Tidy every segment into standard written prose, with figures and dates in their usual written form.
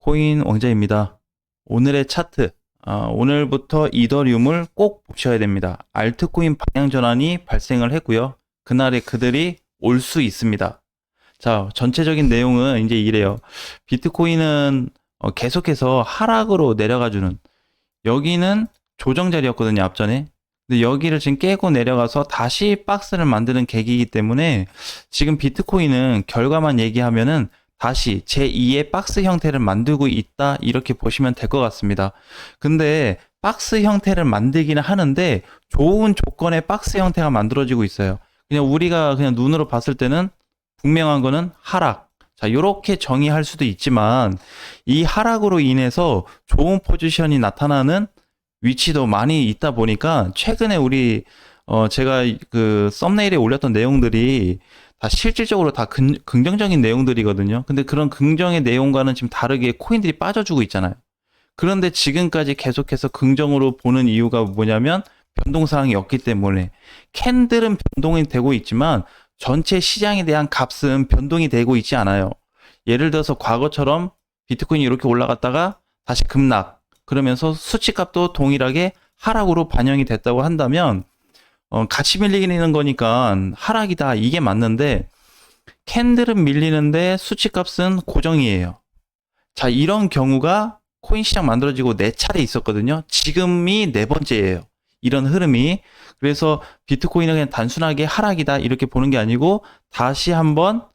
비트코인 왕자입니다. 오늘의 차트, 오늘부터 이더리움을 꼭 보셔야 됩니다. 알트코인 방향 전환이 발생을 했고요. 그날에 그들이 올 수 있습니다. 자, 전체적인 내용은 이제 이래요. 비트코인은 계속해서 하락으로 내려가주는, 여기는 조정 자리였거든요, 앞전에. 근데 여기를 지금 깨고 내려가서 다시 박스를 만드는 계기이기 때문에 지금 비트코인은 결과만 얘기하면은 다시 제2의 박스 형태를 만들고 있다, 이렇게 보시면 될 것 같습니다. 근데 박스 형태를 만들기는 하는데 좋은 조건의 박스 형태가 만들어지고 있어요. 그냥 우리가 그냥 눈으로 봤을 때는 분명한 거는 하락. 자, 요렇게 정의할 수도 있지만 이 하락으로 인해서 좋은 포지션이 나타나는 위치도 많이 있다 보니까 최근에 우리 제가 그 썸네일에 올렸던 내용들이 다 실질적으로 다 긍정적인 내용들이거든요. 근데 그런 긍정의 내용과는 지금 다르게 코인들이 빠져주고 있잖아요. 그런데 지금까지 계속해서 긍정으로 보는 이유가 뭐냐면 변동사항이 없기 때문에. 캔들은 변동이 되고 있지만 전체 시장에 대한 값은 변동이 되고 있지 않아요. 예를 들어서 과거처럼 비트코인이 이렇게 올라갔다가 다시 급락, 그러면서 수치값도 동일하게 하락으로 반영이 됐다고 한다면 같이 밀리는 거니까 하락이다, 이게 맞는데 캔들은 밀리는데 수치값은 고정이에요. 자, 이런 경우가 코인 시장 만들어지고 네 차례 있었거든요. 지금이 네 번째예요. 이런 흐름이. 그래서 비트코인은 그냥 단순하게 하락이다, 이렇게 보는 게 아니고 다시 한번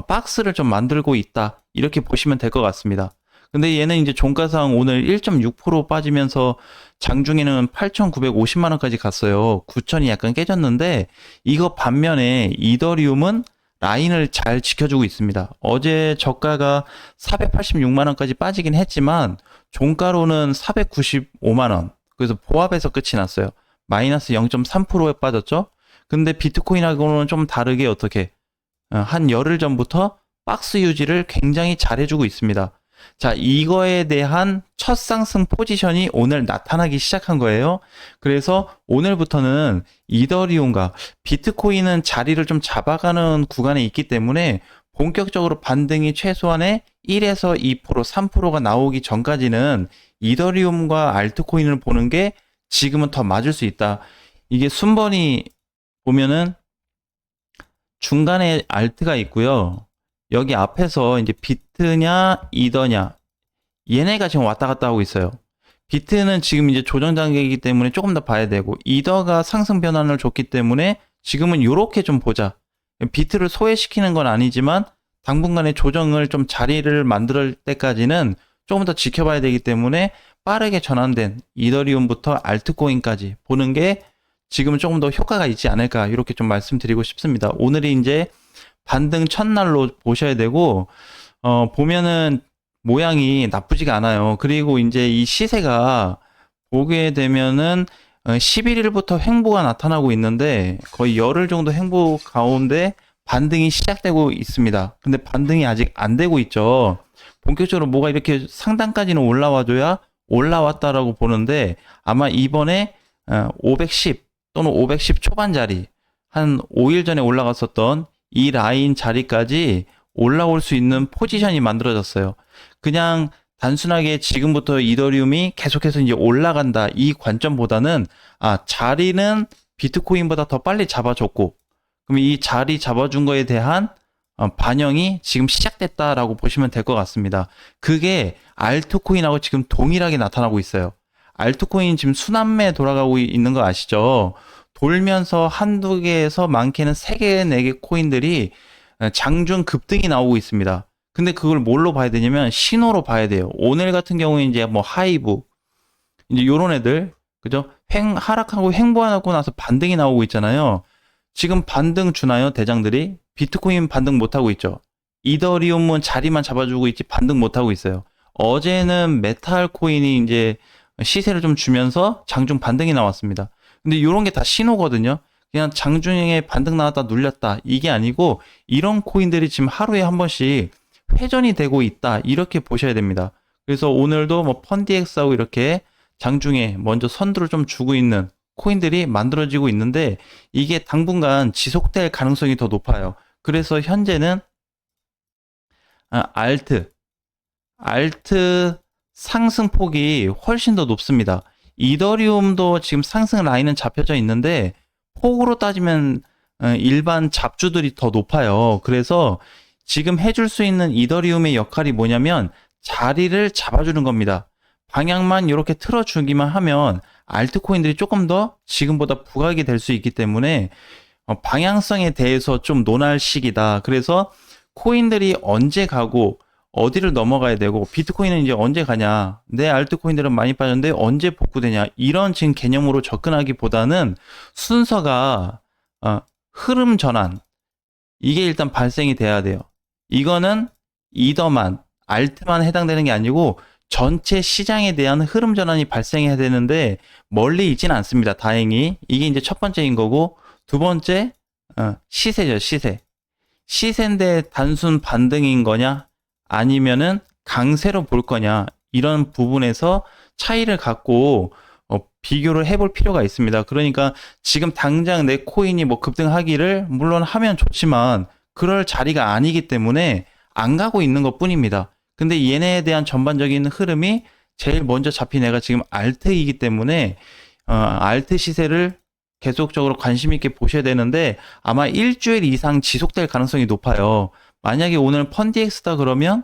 박스를 좀 만들고 있다, 이렇게 보시면 될 것 같습니다. 근데 얘는 이제 종가상 오늘 1.6% 빠지면서 장중에는 8,950만 원까지 갔어요. 9천이 약간 깨졌는데 이거 반면에 이더리움은 라인을 잘 지켜주고 있습니다. 어제 저가가 486만 원까지 빠지긴 했지만 종가로는 495만 원. 그래서 보합에서 끝이 났어요. 마이너스 0.3%에 빠졌죠. 근데 비트코인하고는 좀 다르게 어떻게 한 열흘 전부터 박스 유지를 굉장히 잘 해주고 있습니다. 자, 이거에 대한 첫 상승 포지션이 오늘 나타나기 시작한 거예요. 그래서 오늘부터는 이더리움과 비트코인은 자리를 좀 잡아가는 구간에 있기 때문에 본격적으로 반등이 최소한의 1에서 2%, 3%가 나오기 전까지는 이더리움과 알트코인을 보는 게 지금은 더 맞을 수 있다. 이게 순번이 보면은 중간에 알트가 있고요. 여기 앞에서 이제 비트냐 이더냐, 얘네가 지금 왔다 갔다 하고 있어요. 비트는 지금 이제 조정 단계이기 때문에 조금 더 봐야 되고, 이더가 상승 변환을 줬기 때문에 지금은 요렇게 좀 보자. 비트를 소외시키는 건 아니지만 당분간의 조정을 좀 자리를 만들 때까지는 조금 더 지켜봐야 되기 때문에 빠르게 전환된 이더리움부터 알트코인까지 보는 게 지금은 조금 더 효과가 있지 않을까, 이렇게 좀 말씀드리고 싶습니다. 오늘이 이제 반등 첫날로 보셔야 되고, 보면은 모양이 나쁘지가 않아요. 그리고 이제 이 시세가 보게 되면은 11일부터 횡보가 나타나고 있는데 거의 열흘 정도 횡보 가운데 반등이 시작되고 있습니다. 근데 반등이 아직 안 되고 있죠. 본격적으로 뭐가 이렇게 상단까지는 올라와줘야 올라왔다라고 보는데 아마 이번에 510 또는 510 초반 자리, 한 5일 전에 올라갔었던 이 라인 자리까지 올라올 수 있는 포지션이 만들어졌어요. 그냥 단순하게 지금부터 이더리움이 계속해서 이제 올라간다, 이 관점보다는 자리는 비트코인보다 더 빨리 잡아줬고, 그럼 이 자리 잡아준 거에 대한 반영이 지금 시작됐다라고 보시면 될 것 같습니다. 그게 알트코인하고 지금 동일하게 나타나고 있어요. 알트코인 지금 순환매 돌아가고 있는 거 아시죠? 돌면서 한두 개에서 많게는 3개, 4개 코인들이 장중 급등이 나오고 있습니다. 근데 그걸 뭘로 봐야 되냐면 신호로 봐야 돼요. 오늘 같은 경우에 이제 뭐 하이브, 이제 요런 애들, 그죠? 하락하고 횡보하고 나서 반등이 나오고 있잖아요. 지금 반등 주나요, 대장들이? 비트코인 반등 못하고 있죠. 이더리움은 자리만 잡아주고 있지 반등 못하고 있어요. 어제는 메탈 코인이 이제 시세를 좀 주면서 장중 반등이 나왔습니다. 근데 이런 게 다 신호거든요. 그냥 장중에 반등 나왔다 눌렸다, 이게 아니고 이런 코인들이 지금 하루에 한 번씩 회전이 되고 있다, 이렇게 보셔야 됩니다. 그래서 오늘도 뭐 펀디엑스하고 이렇게 장중에 먼저 선두를 좀 주고 있는 코인들이 만들어지고 있는데 이게 당분간 지속될 가능성이 더 높아요. 그래서 현재는 알트, 알트 상승폭이 훨씬 더 높습니다. 이더리움도 지금 상승 라인은 잡혀져 있는데 폭으로 따지면 일반 잡주들이 더 높아요. 그래서 지금 해줄 수 있는 이더리움의 역할이 뭐냐면 자리를 잡아주는 겁니다. 방향만 이렇게 틀어주기만 하면 알트코인들이 조금 더 지금보다 부각이 될 수 있기 때문에 방향성에 대해서 좀 논할 시기다. 그래서 코인들이 언제 가고 어디를 넘어가야 되고 비트코인은 이제 언제 가냐, 내 알트코인들은 많이 빠졌는데 언제 복구되냐, 이런 지금 개념으로 접근하기보다는 순서가 흐름 전환, 이게 일단 발생이 돼야 돼요. 이거는 이더만, 알트만 해당되는 게 아니고 전체 시장에 대한 흐름 전환이 발생해야 되는데 멀리 있지는 않습니다. 다행히. 이게 이제 첫 번째인 거고, 두 번째 시세죠. 시세인데 단순 반등인 거냐 아니면은 강세로 볼 거냐, 이런 부분에서 차이를 갖고 비교를 해볼 필요가 있습니다. 그러니까 지금 당장 내 코인이 뭐 급등하기를 물론 하면 좋지만 그럴 자리가 아니기 때문에 안 가고 있는 것 뿐입니다. 근데 얘네에 대한 전반적인 흐름이 제일 먼저 잡힌 애가 지금 알트이기 때문에 알트 시세를 계속적으로 관심 있게 보셔야 되는데 아마 일주일 이상 지속될 가능성이 높아요. 만약에 오늘 펀디엑스다 그러면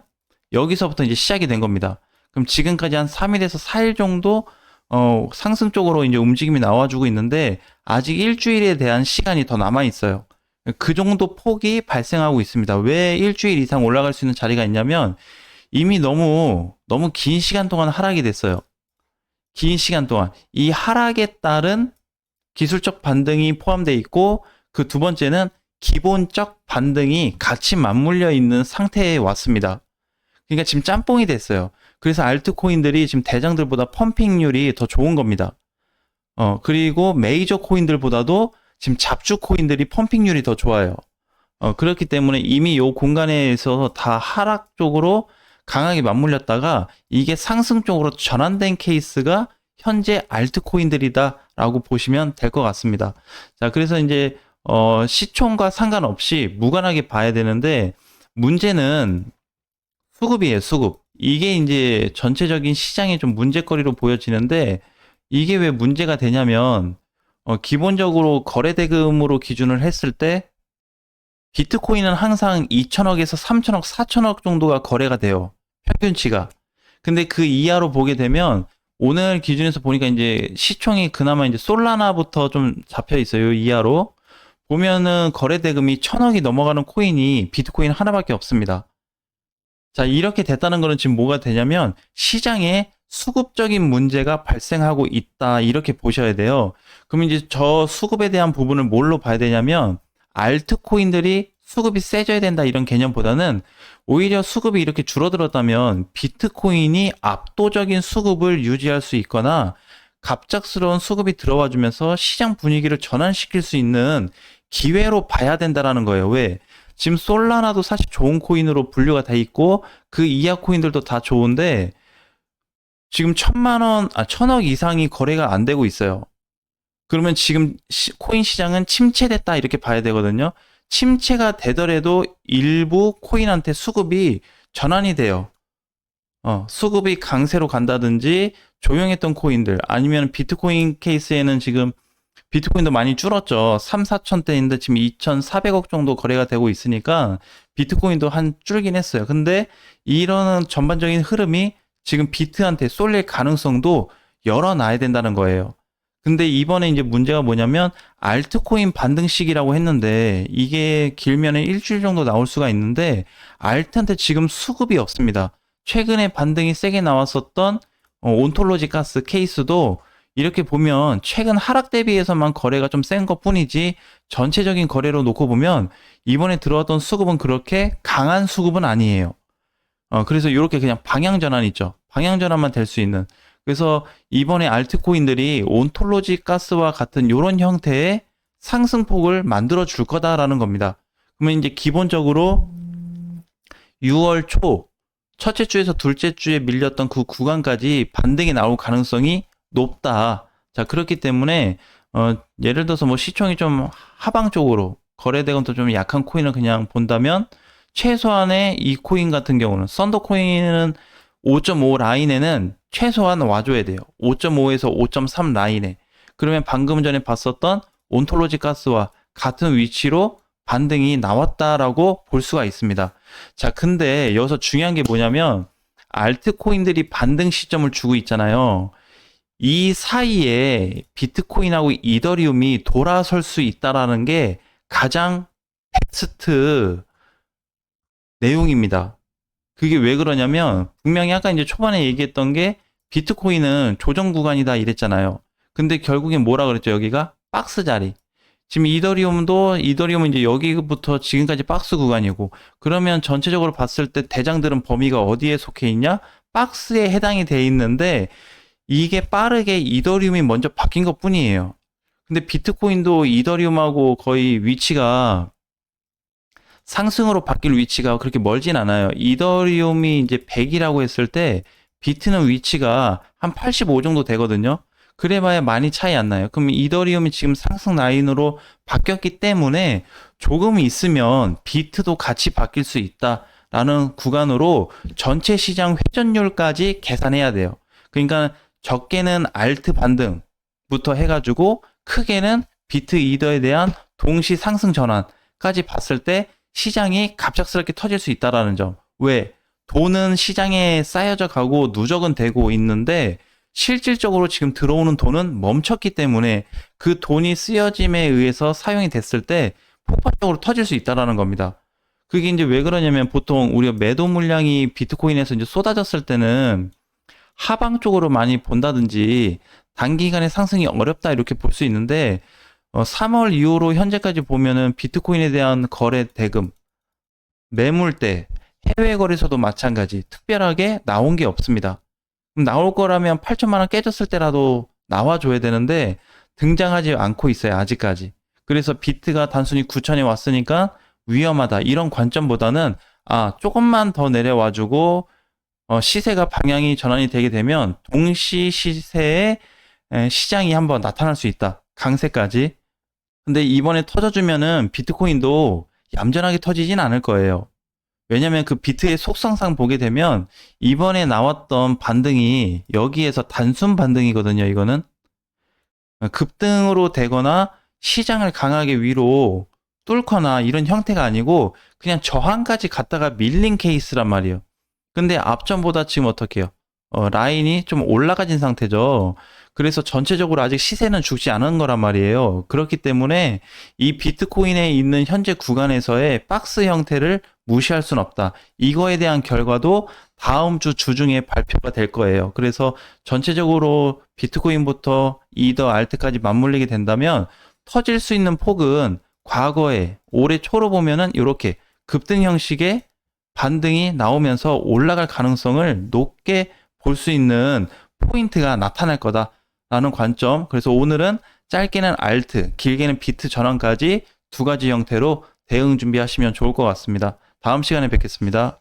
여기서부터 이제 시작이 된 겁니다. 그럼 지금까지 한 3일에서 4일 정도 상승 쪽으로 이제 움직임이 나와주고 있는데 아직 일주일에 대한 시간이 더 남아 있어요. 그 정도 폭이 발생하고 있습니다. 왜 일주일 이상 올라갈 수 있는 자리가 있냐면 이미 너무 긴 시간 동안 하락이 됐어요. 긴 시간 동안 이 하락에 따른 기술적 반등이 포함되어 있고, 그 두 번째는 기본적 반등이 같이 맞물려 있는 상태에 왔습니다. 그러니까 지금 짬뽕이 됐어요. 그래서 알트코인들이 지금 대장들보다 펌핑률이 더 좋은 겁니다. 그리고 메이저 코인들보다도 지금 잡주 코인들이 펌핑률이 더 좋아요. 그렇기 때문에 이미 이 공간에서 다 하락 쪽으로 강하게 맞물렸다가 이게 상승 쪽으로 전환된 케이스가 현재 알트코인들이다라고 보시면 될 것 같습니다. 자, 그래서 이제 시총과 상관없이 무관하게 봐야 되는데 문제는 수급이에요, 수급. 이게 이제 전체적인 시장의 좀 문제거리로 보여지는데 이게 왜 문제가 되냐면 기본적으로 거래대금으로 기준을 했을 때 비트코인은 항상 2천억에서 3천억, 4천억 정도가 거래가 돼요. 평균치가. 근데 그 이하로 보게 되면 오늘 기준에서 보니까 이제 시총이 그나마 이제 솔라나부터 좀 잡혀 있어요. 이하로. 보면은 거래 대금이 1,000억이 넘어가는 코인이 비트코인 하나밖에 없습니다. 자, 이렇게 됐다는 거는 지금 뭐가 되냐면 시장에 수급적인 문제가 발생하고 있다, 이렇게 보셔야 돼요. 그럼 이제 저 수급에 대한 부분을 뭘로 봐야 되냐면 알트코인들이 수급이 세져야 된다, 이런 개념보다는 오히려 수급이 이렇게 줄어들었다면 비트코인이 압도적인 수급을 유지할 수 있거나 갑작스러운 수급이 들어와 주면서 시장 분위기를 전환시킬 수 있는 기회로 봐야 된다라는 거예요. 왜? 지금 솔라나도 사실 좋은 코인으로 분류가 돼 있고 그 이하 코인들도 다 좋은데 지금 1,000억 이상이 거래가 안 되고 있어요. 그러면 지금 코인 시장은 침체됐다, 이렇게 봐야 되거든요. 침체가 되더라도 일부 코인한테 수급이 전환이 돼요. 수급이 강세로 간다든지 조용했던 코인들, 아니면 비트코인 케이스에는 지금 비트코인도 많이 줄었죠. 3, 4천대인데 지금 2,400억 정도 거래가 되고 있으니까 비트코인도 한 줄긴 했어요. 근데 이런 전반적인 흐름이 지금 비트한테 쏠릴 가능성도 열어놔야 된다는 거예요. 근데 이번에 이제 문제가 뭐냐면 알트코인 반등 시기라고 했는데 이게 길면은 일주일 정도 나올 수가 있는데 알트한테 지금 수급이 없습니다. 최근에 반등이 세게 나왔었던 온톨로지 가스 케이스도 이렇게 보면 최근 하락 대비해서만 거래가 좀 센 것 뿐이지 전체적인 거래로 놓고 보면 이번에 들어왔던 수급은 그렇게 강한 수급은 아니에요. 그래서 이렇게 그냥 방향 전환 있죠. 방향 전환만 될 수 있는. 그래서 이번에 알트코인들이 온톨로지 가스와 같은 이런 형태의 상승폭을 만들어 줄 거다라는 겁니다. 그러면 이제 기본적으로 6월 초 첫째 주에서 둘째 주에 밀렸던 그 구간까지 반등이 나올 가능성이 높다. 자, 그렇기 때문에 예를 들어서 뭐 시총이 좀 하방 쪽으로 거래대금도 좀 약한 코인을 그냥 본다면 최소한의 이 코인 같은 경우는 썬더 코인은 5.5 라인에는 최소한 와줘야 돼요. 5.5에서 5.3 라인에. 그러면 방금 전에 봤었던 온톨로지 가스와 같은 위치로 반등이 나왔다라고 볼 수가 있습니다. 자, 근데 여기서 중요한 게 뭐냐면 알트코인들이 반등 시점을 주고 있잖아요. 이 사이에 비트코인하고 이더리움이 돌아설 수 있다라는 게 가장 베스트 내용입니다. 그게 왜 그러냐면 분명히 아까 이제 초반에 얘기했던 게 비트코인은 조정 구간이다 이랬잖아요. 근데 결국엔 뭐라 그랬죠? 여기가 박스 자리. 지금 이더리움은 이제 여기부터 지금까지 박스 구간이고, 그러면 전체적으로 봤을 때 대장들은 범위가 어디에 속해 있냐? 박스에 해당이 돼 있는데 이게 빠르게 이더리움이 먼저 바뀐 것 뿐이에요. 근데 비트코인도 이더리움하고 거의 위치가 상승으로 바뀔 위치가 그렇게 멀진 않아요. 이더리움이 이제 100이라고 했을 때 비트는 위치가 한 85 정도 되거든요. 그래봐야 많이 차이 안 나요. 그럼 이더리움이 지금 상승 라인으로 바뀌었기 때문에 조금 있으면 비트도 같이 바뀔 수 있다라는 구간으로 전체 시장 회전율까지 계산해야 돼요. 그러니까 적게는 알트 반등부터 해가지고 크게는 비트 이더에 대한 동시 상승 전환까지 봤을 때 시장이 갑작스럽게 터질 수 있다라는 점. 왜? 돈은 시장에 쌓여져 가고 누적은 되고 있는데 실질적으로 지금 들어오는 돈은 멈췄기 때문에 그 돈이 쓰여짐에 의해서 사용이 됐을 때 폭발적으로 터질 수 있다라는 겁니다. 그게 이제 왜 그러냐면 보통 우리가 매도 물량이 비트코인에서 이제 쏟아졌을 때는 하방 쪽으로 많이 본다든지 단기간에 상승이 어렵다 이렇게 볼 수 있는데 3월 이후로 현재까지 보면은 비트코인에 대한 거래 대금, 매물대, 해외 거래소도 마찬가지 특별하게 나온 게 없습니다. 그럼 나올 거라면 8천만 원 깨졌을 때라도 나와줘야 되는데 등장하지 않고 있어요, 아직까지. 그래서 비트가 단순히 9천에 왔으니까 위험하다 이런 관점보다는 조금만 더 내려와주고 시세가 방향이 전환이 되게 되면 동시 시세에 시장이 한번 나타날 수 있다. 강세까지. 근데 이번에 터져주면은 비트코인도 얌전하게 터지진 않을 거예요. 왜냐면 그 비트의 속성상 보게 되면 이번에 나왔던 반등이 여기에서 단순 반등이거든요, 이거는. 급등으로 되거나 시장을 강하게 위로 뚫거나 이런 형태가 아니고 그냥 저항까지 갔다가 밀린 케이스란 말이에요. 근데 앞전보다 지금 어떻게 해요? 라인이 좀 올라가진 상태죠. 그래서 전체적으로 아직 시세는 죽지 않은 거란 말이에요. 그렇기 때문에 이 비트코인에 있는 현재 구간에서의 박스 형태를 무시할 수는 없다. 이거에 대한 결과도 다음 주 주중에 발표가 될 거예요. 그래서 전체적으로 비트코인부터 이더 알트까지 맞물리게 된다면 터질 수 있는 폭은 과거에 올해 초로 보면은 이렇게 급등 형식의 반등이 나오면서 올라갈 가능성을 높게 볼 수 있는 포인트가 나타날 거다라는 관점. 그래서 오늘은 짧게는 알트, 길게는 비트 전환까지 두 가지 형태로 대응 준비하시면 좋을 것 같습니다. 다음 시간에 뵙겠습니다.